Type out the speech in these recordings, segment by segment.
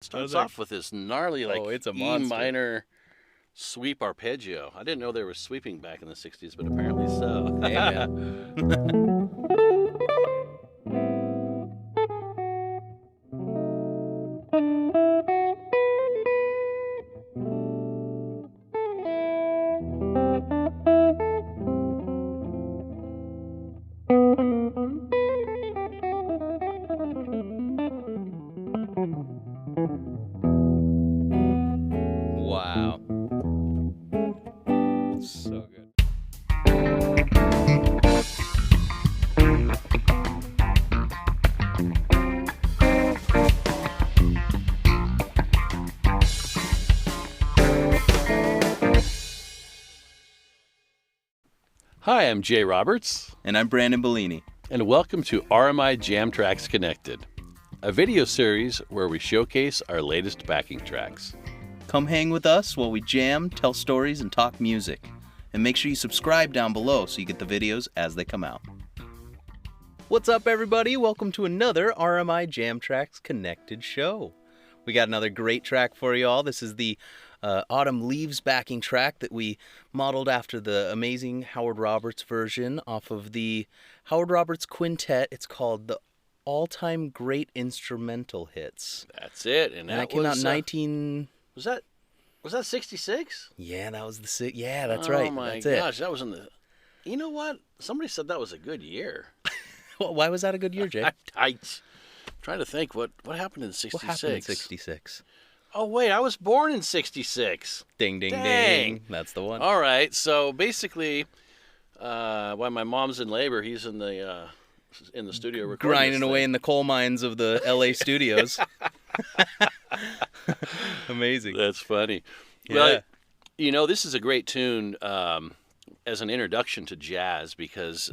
Starts off with this gnarly, it's a E monster. minor sweep arpeggio. I didn't know there was sweeping back in the 60s, but apparently so. Hey, man. Wow. So good. Hi, I'm Jay Roberts, And I'm Brandon Beligni. and welcome to RMI Jam Tracks Connected, a video series where we showcase our latest backing tracks. Come hang with us while we jam, tell stories, and talk music. And make sure you subscribe down below so you get the videos as they come out. What's up, everybody? Welcome to another RMI Jam Tracks Connected show. We got another great track for you all. This is the Autumn Leaves backing track that we modeled after the amazing Howard Roberts version off of the Howard Roberts Quintet. It's called the All-Time Great Instrumental Hits. That's it, and And that came out in 19... Was that 66? Yeah, that was the... Yeah, that's right. Oh my That's gosh, that was in the... You know what? Somebody said that was a good year. it. Well, why was that a good year, Jay? I'm trying to think what happened in 66. What happened in 66? Oh, wait, I was born in 66. Ding, ding, Dang. ding. That's the one. All right, so basically, while my mom's in labor, he's in the studio recording Grinding this away thing. in the coal mines of the LA studios. Amazing. That's funny. Yeah. Well, you know, this is a great tune as an introduction to jazz because,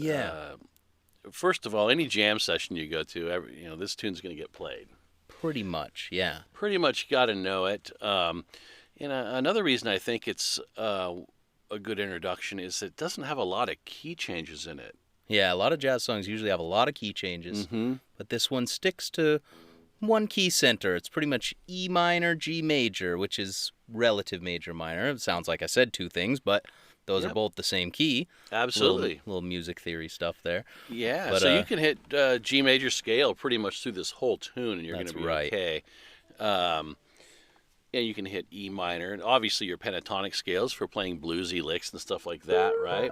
first of all, any jam session you go to, this tune's going to get played. Pretty much, yeah. Pretty much got to know it. And another reason I think it's a good introduction is it doesn't have a lot of key changes in it. Yeah, a lot of jazz songs usually have a lot of key changes, but this one sticks to one key center. It's pretty much E minor, G major, which is relative major minor. It sounds like I said two things, but those are both the same key. Absolutely. Little music theory stuff there. Yeah, But, so you can hit G major scale pretty much through this whole tune, and you're going to That's be right. okay. And you can hit E minor, and obviously your pentatonic scales for playing bluesy licks and stuff like that, right?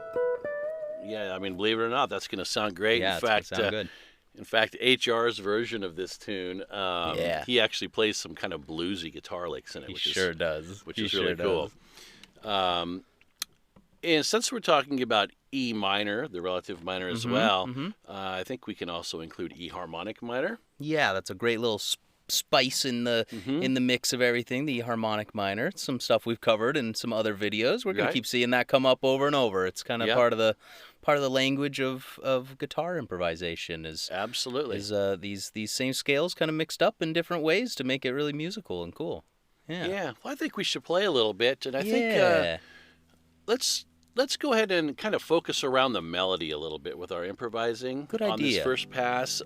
Yeah, I mean, believe it or not, that's going to sound great. Yeah, in it's gonna fact, sound good. In fact, HR's version of this tune, Yeah. he actually plays some kind of bluesy guitar licks in it, He which sure does. which He is really sure cool. And since we're talking about E minor, the relative minor as well, I think we can also include E harmonic minor. Yeah, that's a great little spice in the mix of everything. The harmonic minor, some stuff we've covered in some other videos. We're gonna Right. keep seeing that come up over and over. It's kind of Yeah. part of the language of guitar improvisation. Absolutely. These same scales kind of mixed up in different ways to make it really musical and cool. Yeah. Yeah, well, I think we should play a little bit, and I think Yeah. let's go ahead and kind of focus around the melody a little bit with our improvising Good on this idea. first pass.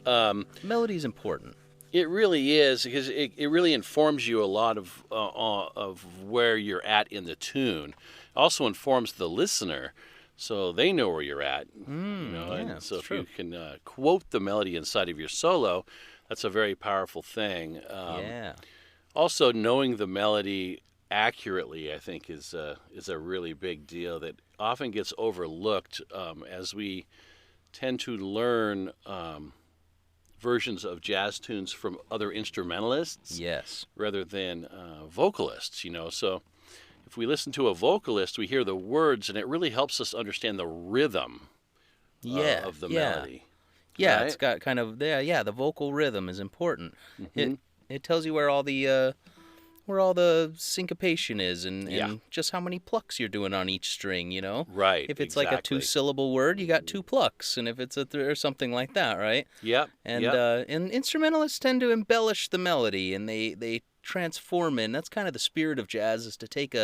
Melody's important. It really is because it really informs you a lot of where you're at in the tune. Also informs the listener, so they know where you're at. yeah, and so that's if you can quote the melody inside of your solo, that's a very powerful thing. Yeah. Also, knowing the melody accurately, I think, is a really big deal that often gets overlooked as we tend to learn versions of jazz tunes from other instrumentalists Yes. rather than vocalists. So if we listen to a vocalist, we hear the words, and it really helps us understand the rhythm Yeah. of the yeah. melody. Yeah, Right? it's got kind of the vocal rhythm is important. It tells you where all the syncopation is and just how many plucks you're doing on each string, Right. If it's like a exactly. 2-syllable word, you got 2 plucks, and if it's or something like that, right? Yep. And yep. And instrumentalists tend to embellish the melody, and they transform it. And that's kind of the spirit of jazz, is to take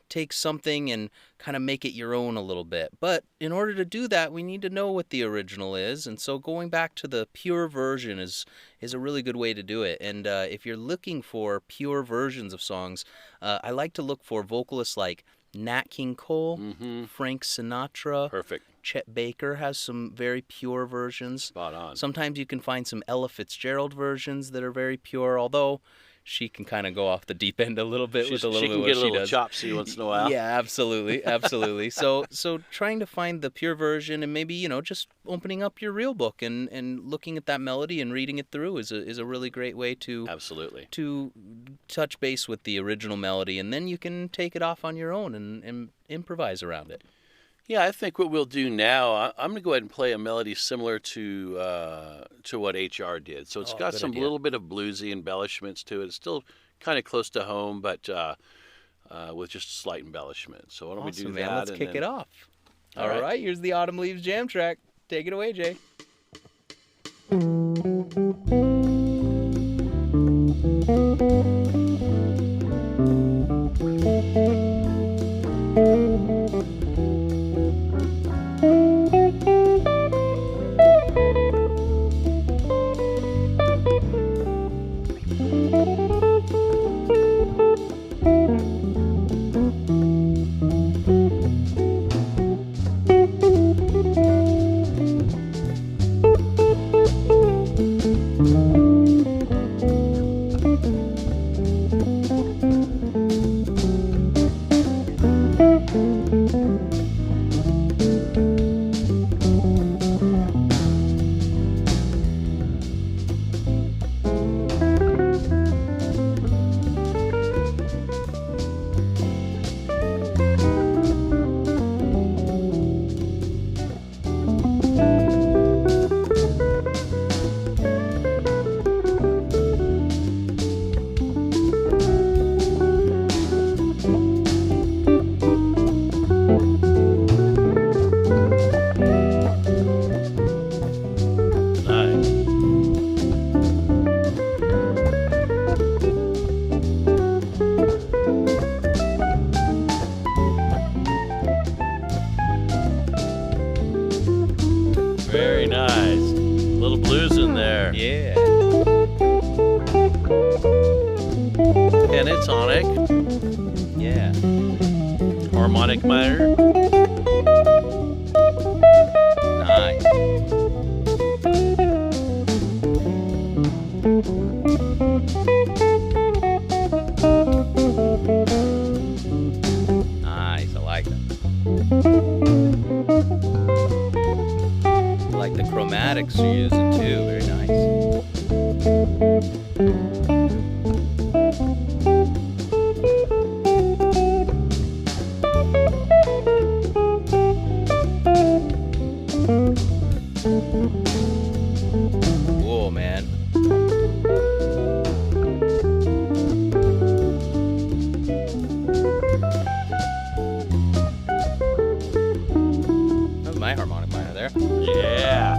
take something and kind of make it your own a little bit. But in order to do that, we need to know what the original is. And so going back to the pure version is a really good way to do it. And if you're looking for pure versions of songs, I like to look for vocalists like Nat King Cole, Frank Sinatra. Perfect. Chet Baker has some very pure versions. Spot on. Sometimes you can find some Ella Fitzgerald versions that are very pure, although she can kind of go off the deep end a little bit with a little bit of what she does. She can get a little chopsy once in a while. Yeah, absolutely, absolutely. So trying to find the pure version and maybe, just opening up your real book and looking at that melody and reading it through is a really great way to absolutely to touch base with the original melody, and then you can take it off on your own and improvise around it. Yeah, I think what we'll do now, I'm going to go ahead and play a melody similar to what HR did. So it's got some little bit of bluesy embellishments to it. It's still kind of close to home, but with just slight embellishment. So why don't we do that? Man, let's kick it off. All right, here's the Autumn Leaves Jam track. Take it away, Jay. Very nice. Little blues in there. Yeah. Pentatonic. Yeah. Harmonic minor. Nice. Nice, I like that. I like the chromatics you're using too, very nice. Whoa, man. That was my harmonic minor there. Yeah.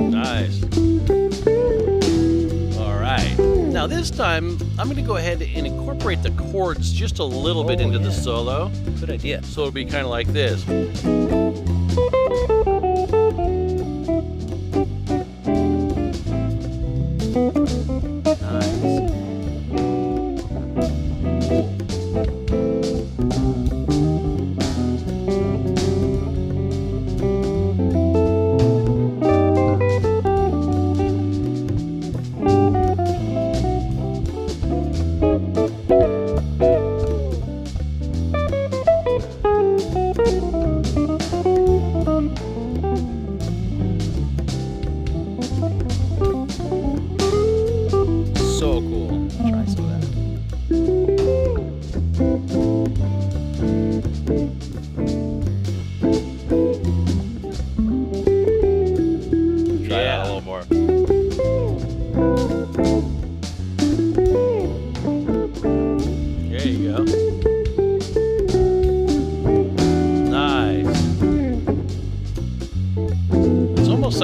Nice. All right. Now this time, I'm going to go ahead and incorporate the chords just a little bit into the solo. Good idea. So it'll be kind of like this. Nice.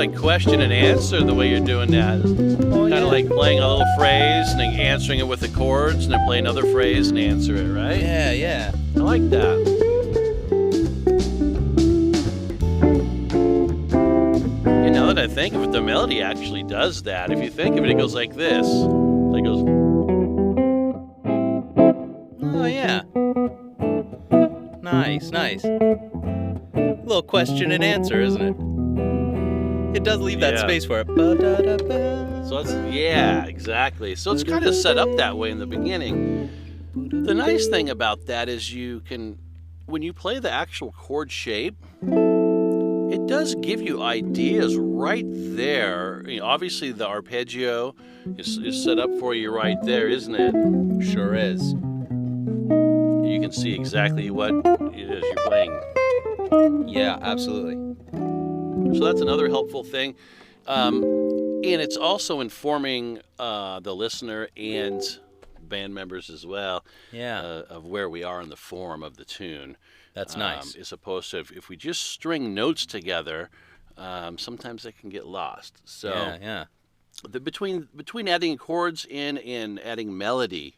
like question and answer the way you're doing that. Kind of like playing a little phrase and then answering it with the chords, and then play another phrase and answer it, right? Yeah, yeah. I like that. And now that I think of it, the melody actually does that. If you think of it, it goes like this. It goes. Oh, yeah. Nice, nice. Little question and answer, isn't it? It does leave that space for it. So yeah, exactly. So it's kind of set up that way in the beginning. The nice thing about that is you can, when you play the actual chord shape, it does give you ideas right there. You know, obviously the arpeggio is set up for you right there, isn't it? Sure is. You can see exactly what it is you're playing. Yeah, absolutely. So that's another helpful thing. And it's also informing the listener and band members as well of where we are in the form of the tune. That's nice. As opposed to if we just string notes together, sometimes they can get lost. So between adding chords in and adding melody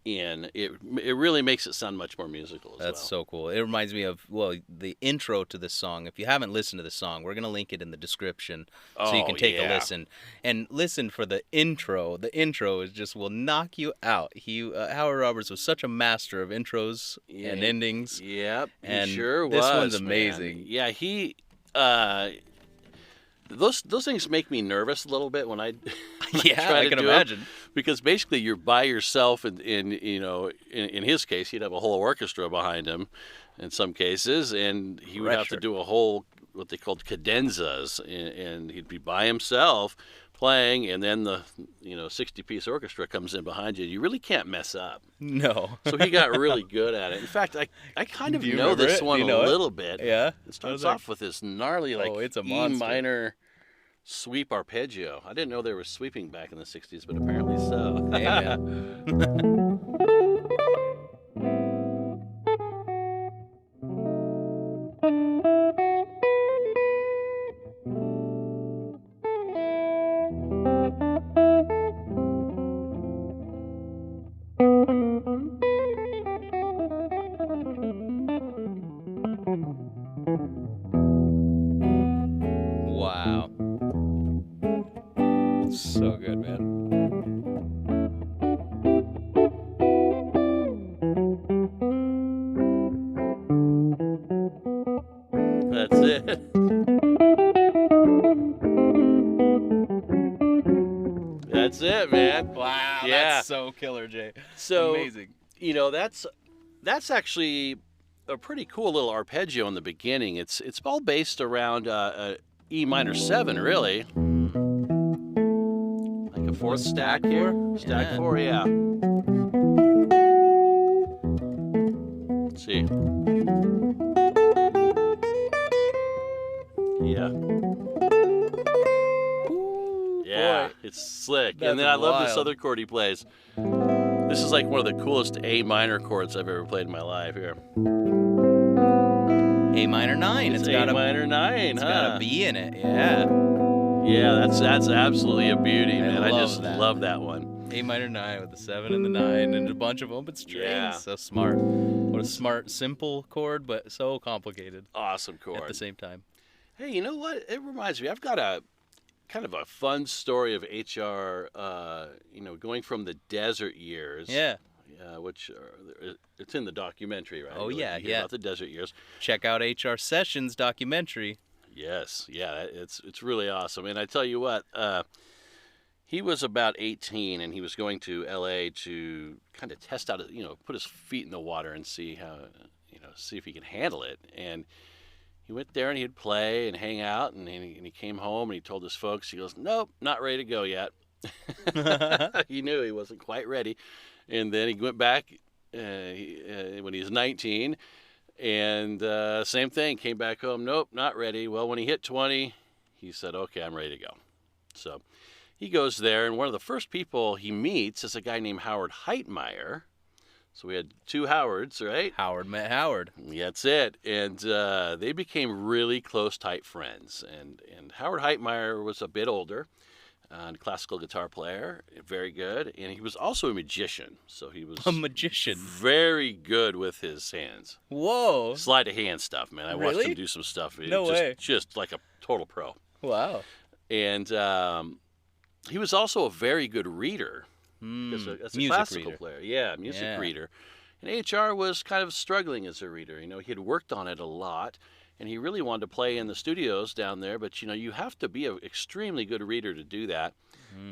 in, it really makes it sound much more musical as well. That's so cool. It reminds me of, well, the intro to this song. If you haven't listened to the song, we're going to link it in the description so you can take a listen. And listen for the intro. The intro is just will knock you out. Howard Roberts was such a master of intros and endings. Yep, and he sure was. This one's amazing. Man. Yeah, he... Those things make me nervous a little bit when I try I to can do imagine. It, because basically you're by yourself, and in his case he'd have a whole orchestra behind him, in some cases, and he would have to do a whole what they called cadenzas, and he'd be by himself playing, and then the 60-piece orchestra comes in behind you. You really can't mess up. No. So he got really good at it. In fact, I kind of know this one a little bit. Yeah. It starts off with this gnarly it's a E minor sweep arpeggio. I didn't know there was sweeping back in the 60s, but apparently so. Yeah. Wow. So good, man. That's it. That's it, man. Wow, Yeah. that's so killer, Jay. So amazing. That's actually a pretty cool little arpeggio in the beginning. It's all based around E minor 7, really. Like a fourth stack here. Stack 4, yeah. Let's see. Yeah. Yeah, boy. it's slick. That's and then I love this wild. other chord he plays. This is like one of the coolest A minor chords I've ever played in my life here. A minor 9. It's got A minor 9, It's huh? got a B in it. Yeah. Yeah, that's absolutely a beauty, I man. I love just that. love that one. A minor 9 with the 7 and the 9 and a bunch of open strings. Yeah. So smart. What a smart, simple chord, but so complicated Awesome chord. at the same time. Hey, you know what? It reminds me. I've got a kind of a fun story of HR. Going from the desert years. Yeah. Which it's in the documentary, right? Oh, You yeah, hear yeah. About the desert years. Check out HR Sessions documentary. Yes, yeah, it's really awesome. And I tell you what, he was about 18, and he was going to L.A. to kind of test out, put his feet in the water and see how, see if he could handle it. And he went there and he'd play and hang out, and he came home and he told his folks, he goes, "Nope, not ready to go yet." He knew he wasn't quite ready. And then he went back when he was 19, and same thing, came back home, "Nope, not ready." Well, when he hit 20, he said, "Okay, I'm ready to go." So he goes there, and one of the first people he meets is a guy named Howard Heitmeyer. So we had two Howards, right? Howard met Howard. That's it. And they became really close, tight friends. And Howard Heitmeyer was a bit older, and classical guitar player, very good. And he was also a magician. So he was A magician. very good with his hands. Whoa. Sleight of hand stuff, man. I watched Really? him do some stuff. No way. Just like a total pro. Wow. And he was also a very good reader. As a Music classical reader. player. Yeah, music Yeah. reader. And HR was kind of struggling as a reader. You know, he had worked on it a lot, and he really wanted to play in the studios down there. But, you know, you have to be an extremely good reader to do that.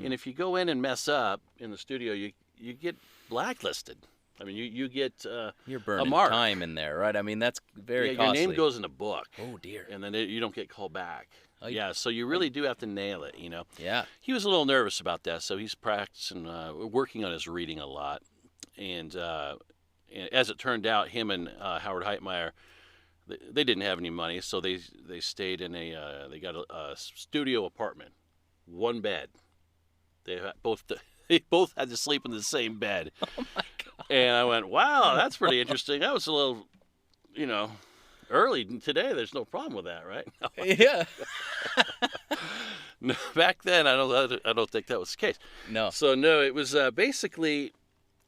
And if you go in and mess up in the studio, you get blacklisted. I mean, you get You're burning mark. time in there, right? I mean, that's very your costly. name goes in a book. Oh, dear. And then you don't get called back. Oh, Yeah, so you really do have to nail it, you know. Yeah. He was a little nervous about that, so he's practicing, working on his reading a lot. And as it turned out, him and Howard Heitmeyer, they didn't have any money, so they stayed in they got a studio apartment, one bed. They both had to sleep in the same bed. Oh, my God. And I went, wow, that's pretty interesting. That was a little, early today. There's no problem with that, right? No. Yeah. No, back then, I don't think that was the case. No. So no, it was basically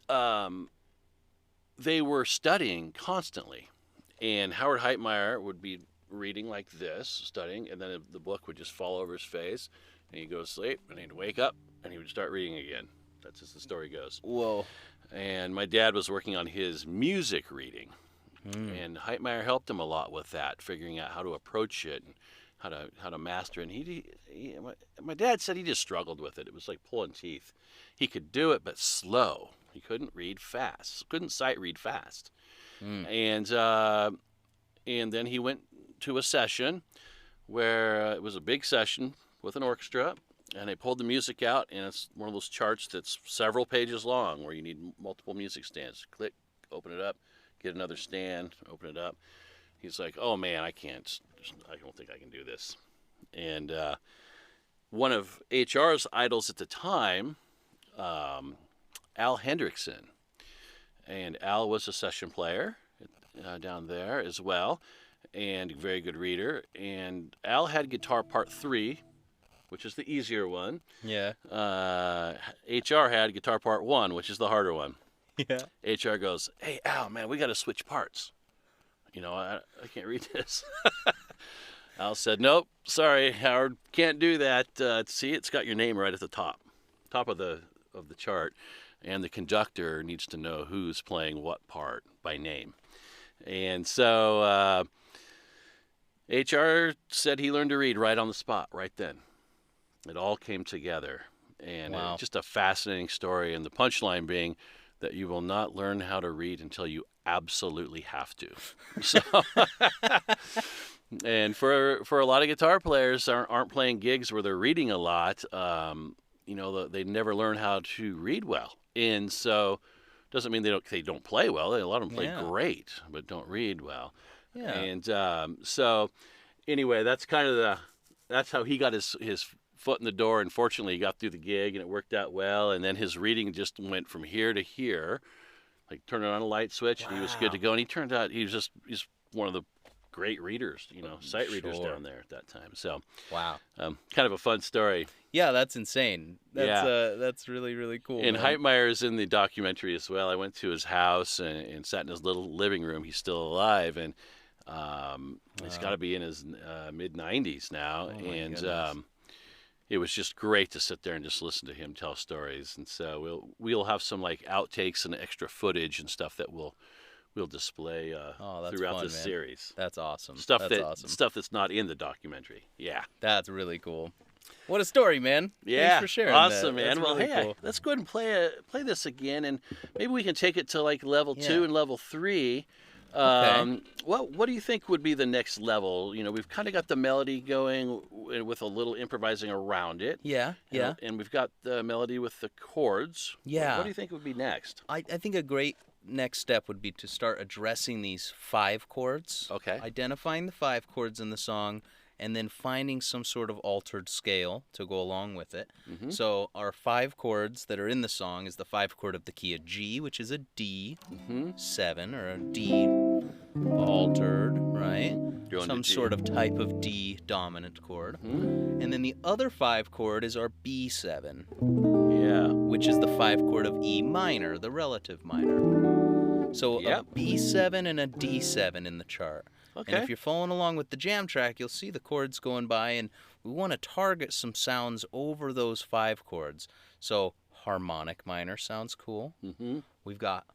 they were studying constantly, and Howard Heitmeyer would be reading like this, studying, and then the book would just fall over his face, and he'd go to sleep, and he'd wake up, and he would start reading again. That's as the story goes. Whoa. And my dad was working on his music reading, and Heitmeyer helped him a lot with that, figuring out how to approach it and how to master it. And my dad said he just struggled with it. It was like pulling teeth. He could do it, but slow. He couldn't read fast. Couldn't sight read fast. And then he went to a session where it was a big session with an orchestra, and they pulled the music out, and it's one of those charts that's several pages long where you need multiple music stands. Click, open it up, get another stand, open it up. He's like, oh man, I don't think I can do this. And one of HR's idols at the time, Al Hendrickson. And Al was a session player down there as well, and a very good reader. And Al had guitar part 3, which is the easier one. Yeah. HR had guitar part 1, which is the harder one. Yeah. HR goes, hey, Al, man, we got to switch parts. I can't read this. Al said, nope, sorry, Howard, can't do that. See, it's got your name right at the top of the chart, and the conductor needs to know who's playing what part by name. And so HR said he learned to read right on the spot, right then. It all came together, and Wow. Just a fascinating story, and the punchline being that you will not learn how to read until you absolutely have to. So, and for a lot of guitar players aren't playing gigs where they're reading a lot, they never learn how to read well. And so doesn't mean they don't play well. A lot of them play great, but don't read well. Yeah. And so anyway, that's that's how he got his foot in the door, and fortunately he got through the gig and it worked out well, and then his reading just went from here to here, like turning on a light switch. Wow. And he was good to go, and he turned out he's one of the great readers, sight readers down there at that time. So wow. Kind of a fun story. Yeah, that's insane. That's really, really cool. And man. Heitmeyer is in the documentary as well. I went to his house and sat in his little living room. He's still alive, and he's got to be in his mid-90s now. Oh, and it was just great to sit there and just listen to him tell stories. And so we'll have some like outtakes and extra footage and stuff that we'll display throughout fun, this man. series. That's awesome. Stuff that's not in the documentary. Yeah. That's really cool. What a story, man. Yeah. Thanks for sharing Awesome, that. man. That's Well, really hey, cool. let's go ahead and play this again, and maybe we can take it to like level 2 and level 3. Okay. What do you think would be the next level? We've kind of got the melody going with a little improvising around it. Yeah. Yeah. And we've got the melody with the chords. Yeah. What do you think would be next? I think a great next step would be to start addressing these 5 chords. Okay. Identifying the 5 chords in the song and then finding some sort of altered scale to go along with it. Mm-hmm. So our 5 chords that are in the song is the 5 chord of the key of G, which is a D7 or a D altered, right? Some sort of type of D dominant chord. And then the other 5 chord is our B7. Yeah. Which is the 5 chord of E minor, the relative minor. So a B7 and a D7 in the chart. Okay. And if you're following along with the jam track, you'll see the chords going by, and we want to target some sounds over those 5 chords. So harmonic minor sounds cool. Mm-hmm. We've got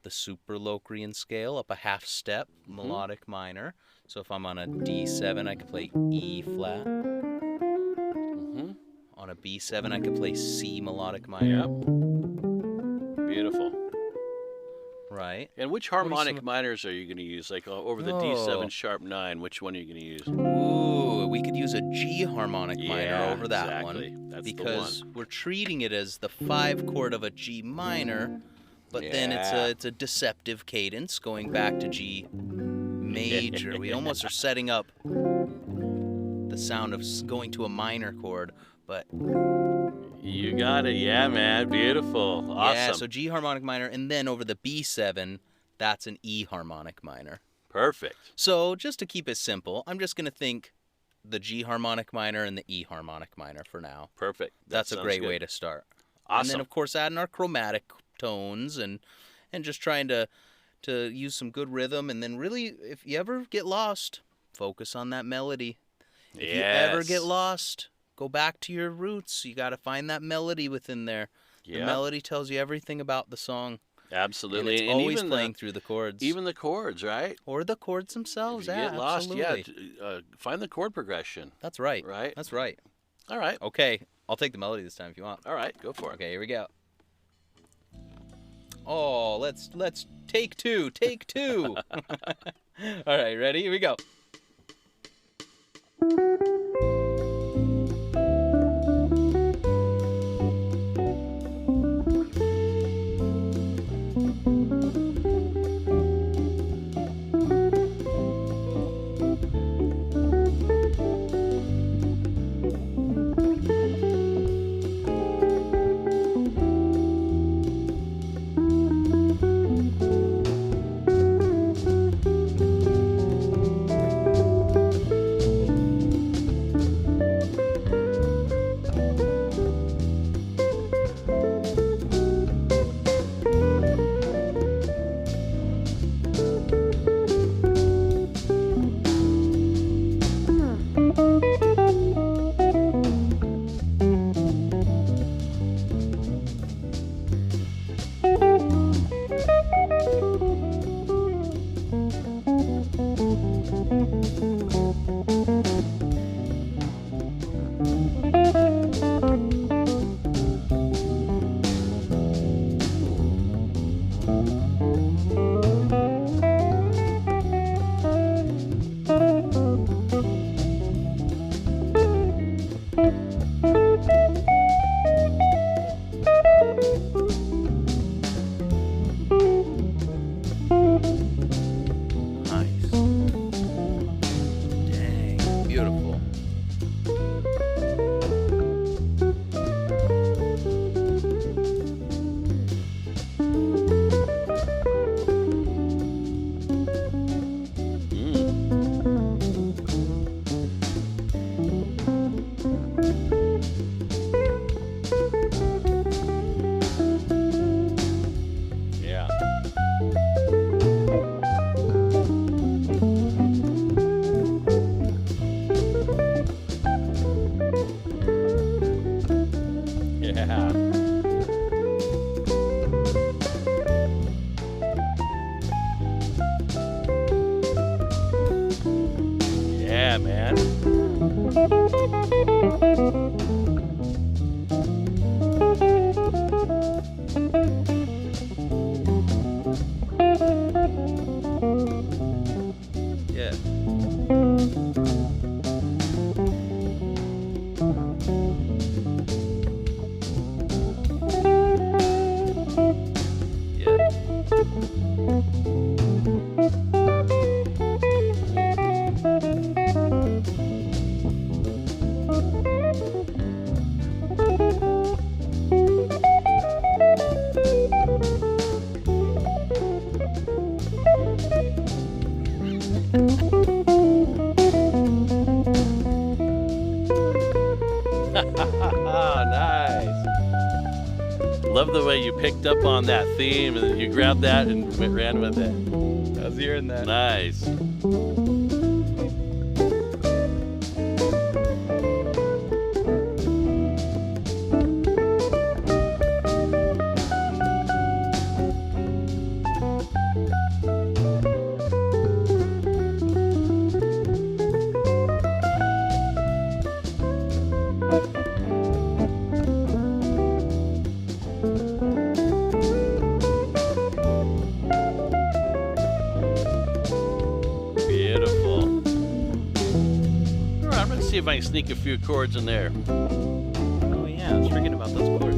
the super Locrian scale up a half step, melodic minor. So if I'm on a D7, I can play E flat. On a B7, I could play C melodic minor. Yep. Beautiful. Right. And which harmonic minors are you going to use? Like over the D7 sharp 9, which one are you going to use? Ooh, we could use a G harmonic minor over that one. That's because the one. We're treating it as the 5 chord of a G minor, but then it's a deceptive cadence going back to G major. We almost are setting up the sound of going to a minor chord, but you got it. Yeah, man. Beautiful. Awesome. Yeah, so G harmonic minor, and then over the B7, that's an E harmonic minor. Perfect. So just to keep it simple, I'm just going to think the G harmonic minor and the E harmonic minor for now. Perfect. That's a great way to start. Awesome. And then, of course, adding our chromatic tones and just trying to use some good rhythm. And then really, if you ever get lost, focus on that melody. If you ever get lost, go back to your roots. You got to find that melody within there. The melody tells you everything about the song. Absolutely. And it's always playing through the chords. Even the chords, right? Or the chords themselves. If you get lost, find the chord progression. That's right. Right? That's right. All right. Okay. I'll take the melody this time if you want. All right. Go for it. Okay, here we go. Oh, let's take 2. Take 2. All right, ready? Here we go. Yeah, man. Yeah. love the way you picked up on that theme and you grabbed that and ran with it. I was hearing that. Nice. See if I can sneak a few chords in there. Oh yeah, I was forgetting about those chords.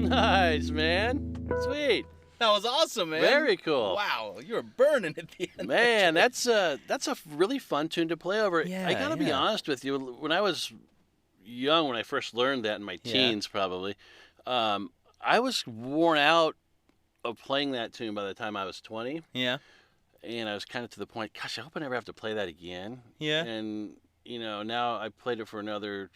Nice, man. Sweet. That was awesome, man. Very cool. Wow, you were burning at the end. Man, that's a really fun tune to play over. Yeah, I gotta be honest with you. When I was young, when I first learned that in my teens, probably, I was worn out of playing that tune by the time I was 20. Yeah. And I was kind of to the point, gosh, I hope I never have to play that again. Yeah. And, now I played it for another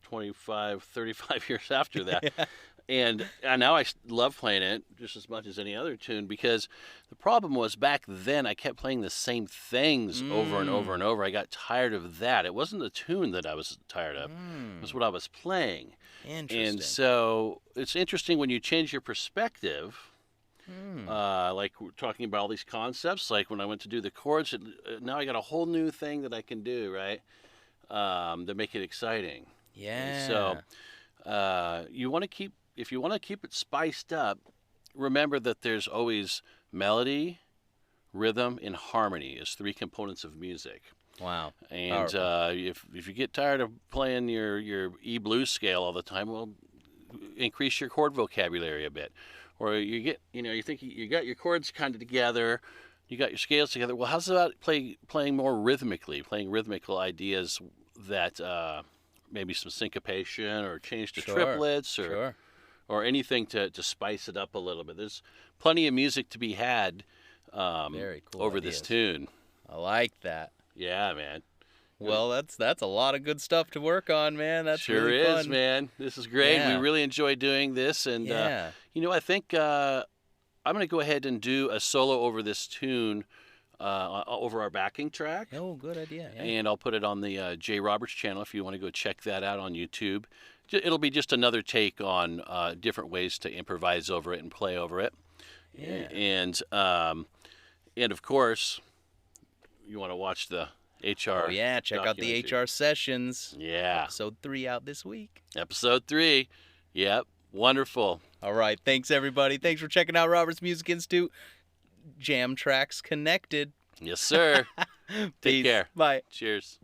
25, 35 years after that. Yeah. And now I love playing it just as much as any other tune, because the problem was back then I kept playing the same things over and over and over. I got tired of that. It wasn't the tune that I was tired of. It was what I was playing. Interesting. And so it's interesting when you change your perspective, like we're talking about all these concepts, like when I went to do the chords, now I got a whole new thing that I can do, right, to make it exciting. Yeah. And so if you want to keep it spiced up, remember that there's always melody, rhythm, and harmony as three components of music. Wow. And if you get tired of playing your E blues scale all the time, well, increase your chord vocabulary a bit. Or you think you got your chords kind of together, you got your scales together. Well, how's about playing more rhythmically, playing rhythmical ideas that maybe some syncopation or change to triplets or anything to spice it up a little bit. There's plenty of music to be had Very cool over ideas. this tune. I like that. Yeah, man. Well, that's a lot of good stuff to work on, man. That's sure really is, fun. man. This is great. Yeah. We really enjoy doing this, and I think I'm going to go ahead and do a solo over this tune over our backing track. Oh, good idea. Yeah. And I'll put it on the J. Roberts channel if you want to go check that out on YouTube. It'll be just another take on different ways to improvise over it and play over it. Yeah. And of course, you want to watch the HR. Oh, yeah. Check out the HR sessions. Yeah. Episode 3 out this week. Episode 3. Yep. Wonderful. All right. Thanks, everybody. Thanks for checking out Roberts Music Institute. Jam Tracks Connected. Yes, sir. Take care. Bye. Cheers.